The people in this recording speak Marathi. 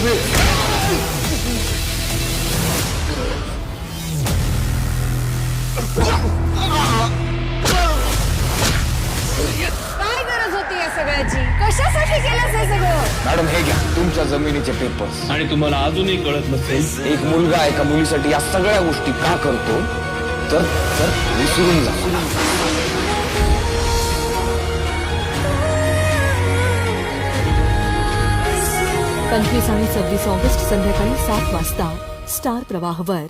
तुम्ही? काय गरज होती या सगळ्याची? कशासाठी केलंस हे सगळं? मॅडम हे घ्या तुमच्या जमिनीचे पेपर्स. आणि तुम्हाला अजूनही कळत नसेल, एक मुलगा एका मुलीसाठी या सगळ्या गोष्टी का करतो तर तर विसरून जा. 25 आणि 26 ऑगस्ट संध्याकाळी 7 वाजता स्टार प्रवाहवर.